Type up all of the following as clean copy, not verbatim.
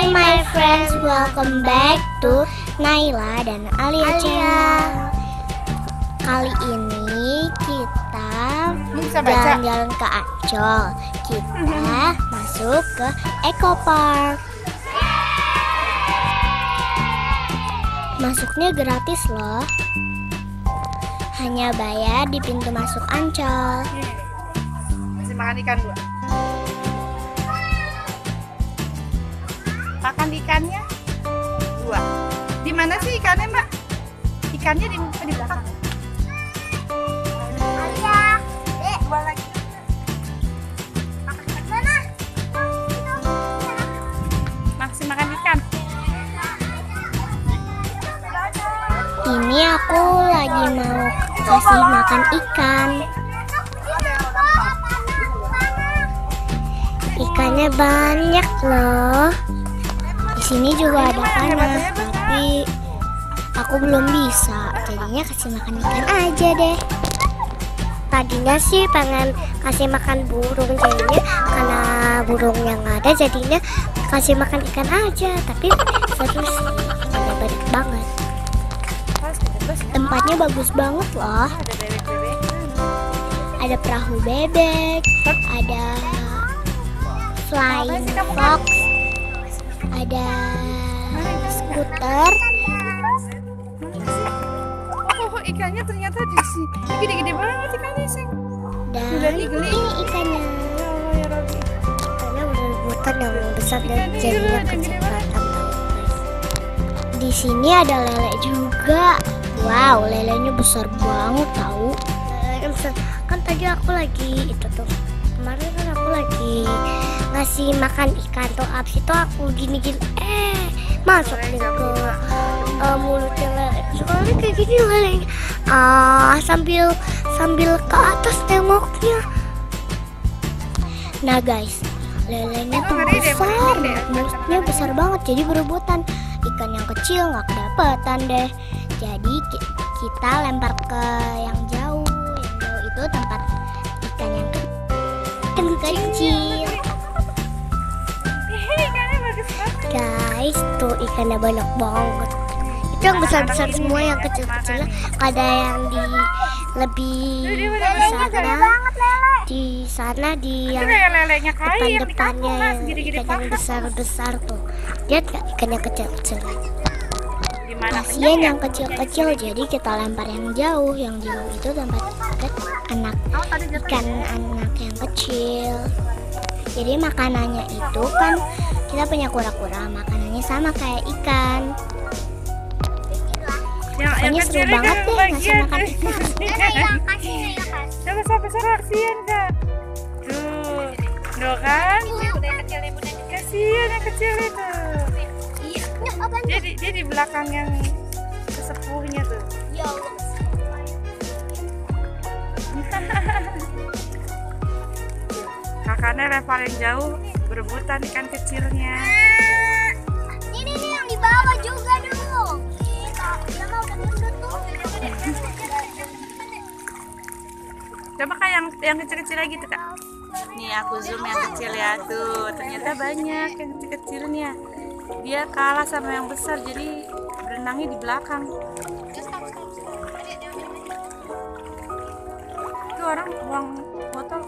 Hi my friends, welcome back to Naila dan Alia Channel. Kali ini kita jalan-jalan ke Ancol. Kita masuk ke Eco Park. Masuknya gratis loh. Hanya bayar di pintu masuk Ancol. Masih makan ikan gua. Makan ikannya 2. Di mana sih ikannya, Mbak? Ikannya di belakang. Alia, Dek, 2 lagi. Makan ikan mana? Masih makan ikan. ini aku lagi mau kasih makan ikan. Ikannya banyak loh. Di sini juga ada panah, tapi aku belum bisa. Jadinya kasih makan ikan aja deh. Tadinya sih pengen kasih makan burung, jadinya karena burungnya nggak ada, jadinya kasih makan ikan aja. Tapi seru sih, ikannya banyak banget. Tempatnya bagus banget loh. Ada bebek-bebek. Ada perahu bebek, ada flying fox, ada skuter. Oh, ikannya ternyata di sini. Gede-gede banget ikannya, Sing. Dan ini ikannya. Ya Allah ya Rabbi. Ikannya berebutan yang besar dan jadinya kecepatan. Di sini ada lele juga. Wow, lelenya besar banget tahu. Lelenya besar. Kan tadi aku lagi itu tuh. Kemarin kan aku lagi ngasih makan ikan tuh, abis itu aku gini-gini masuk deh ke mulutnya lele. Soalnya kayak gini lelenya. Sambil ke atas tengoknya. Nah guys, lelenya tuh besar, mulutnya besar banget, jadi berebutan. Ikan yang kecil nggak kedapetan deh. Jadi kita lempar ke yang jauh. Yang jauh itu tempat ikan yang kecil. Ikannya bagus banget. Guys, tuh ikannya banyak banget. Itu yang besar-besar semua, yang kecil-kecilnya ada yang lebih di sana di yang depan-depannya yang ikan yang besar-besar tuh. Lihat gak ikannya kecil-kecil? Kasian yang kecil-kecil, jadi kita lempar yang jauh. Yang jauh itu tempat ikan anak yang kecil. Jadi makanannya itu kan kita punya kura-kura, makanannya sama kayak ikan. Pokoknya seru banget deh ngasih makan ikan. Coba sampai kasihan kan? Tuh kan? Kasihan yang kecil itu. Dia di belakang yang sesepuhnya tuh. Kakaknya level yang jauh berebutan ikan kecilnya. Ini yang di bawah juga dulu. Coba kak yang kecil-kecil lagi tuh kak. Nih aku zoom yang kecil ya tuh. Ternyata banyak yang kecil-kecilnya. Dia kalah sama yang besar, jadi berenangnya di belakang. Itu orang buang botol.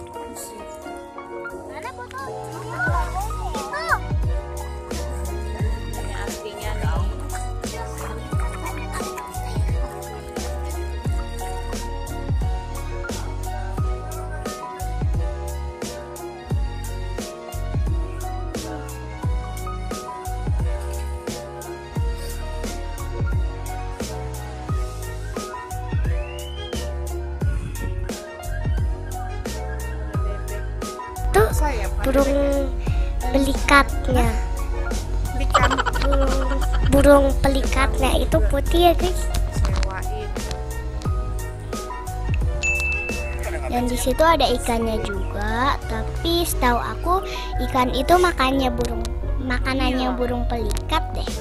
Mana botol? Ini aslinya nih. Tuh burung pelikatnya. Burung pelikatnya itu putih ya guys. Dan di situ ada ikannya juga, tapi setahu aku ikan itu makanannya burung pelikat deh.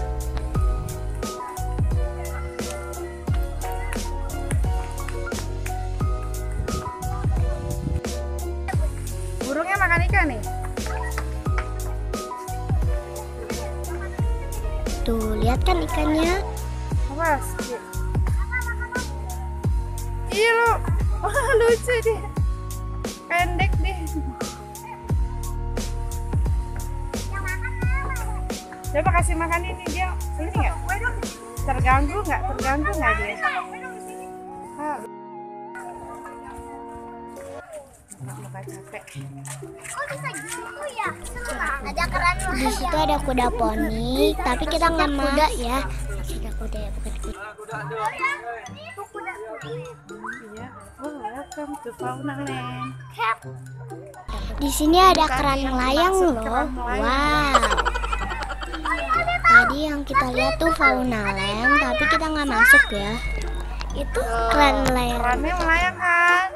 Burungnya makan ikan nih. Tuh, lihat kan ikannya? Awas. Iya lu. Wah, lucu deh. Pendek deh. Coba kasih makan ini dia. Ini nggak? Terganggu nggak? Terganggu nggak dia? Muka capek. Kok bisa gitu ya? Ada keran. Di situ ada kuda poni, tapi kita nggak kuda ya. Kuda kuda ya, bukan kuda. Itu kuda. Iya. Oh, welcome to Fauna Land. Di sini ada keran melayang loh. Wow. Tadi yang kita lihat tuh Fauna Land, tapi kita nggak masuk ya. Itu keran melayang. Kerannya melayang kan?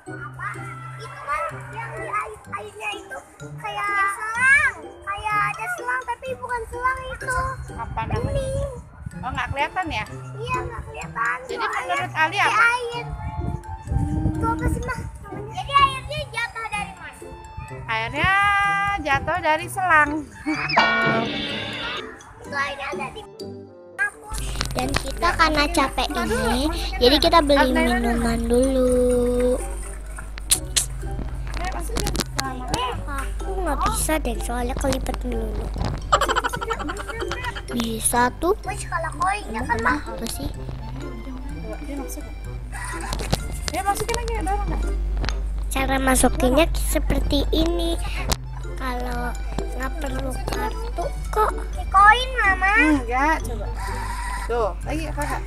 Itu kan yang di airnya itu kayak selang, kayak ada selang tapi bukan selang itu. Apa namanya? Oh, nggak kelihatan ya? Iya, nggak kelihatan. Jadi menurut Ali apa? Air. Itu apa sih mah? Jadi airnya jatuh dari mana? Airnya jatuh dari selang. Itu airnya ada di. Dan kita karena capek ini, jadi kita beli minuman dulu. Aku nggak bisa deh, soalnya kelipet melulu. Bisa tuh. Kalau koinnya kan mah. Apa sih? Dia masuk. Dia masukin lagi, dorong nggak? Cara masukinnya seperti ini. Kalau nggak perlu kartu kok. Koin mama. Enggak, coba. Tuh, lagi kakak.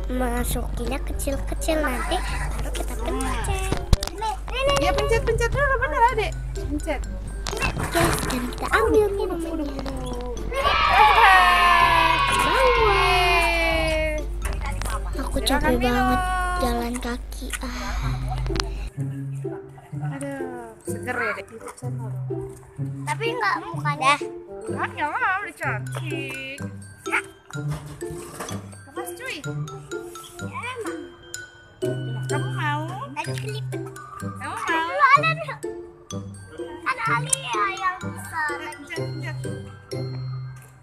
Masukinnya kecil-kecil, nanti baru kita pencet. Ya pencet-pencet dulu, bener adek. Pencet. Oke, sekarang kita ambil minumannya. Aku capek banget jalan kaki. Aduh, seger ya dek. Tapi nggak mukanya. Ah, nggak mau, udah cantik. Lepas cuy. Kamu mau? Tadi kelipet. Kamu mau? Ada Ali ya yang besar. Pencet.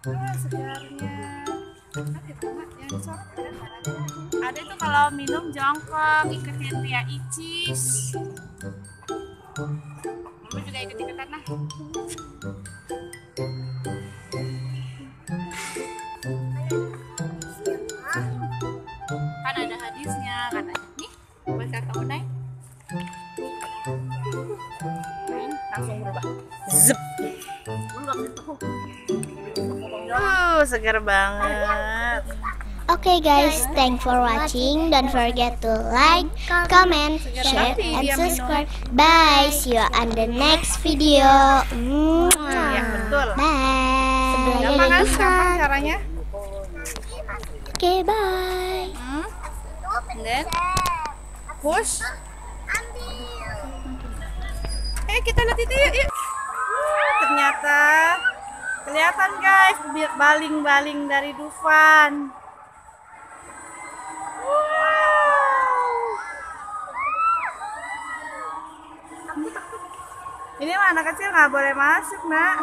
Ah, segarnya. Ada tuh kalau minum jongkok, ikutin Tia Icis. Kamu juga ikut-ikutan lah. Kan ada hadisnya katanya. Nih, buat kakak Unai. Langsung berubah. Zep. Segar banget. Okay guys, thanks for watching. Don't forget to like, comment, share, and subscribe. Bye. See you on the next video. Ya betul. Bye. Sebelahnya Gampang ada kan? Disa. Gampang caranya. Oke, bye. And then push. Kita lihat itu yuk. Ternyata kelihatan guys, baling-baling dari Dufan. Ini mah anak kecil nggak boleh masuk, nak.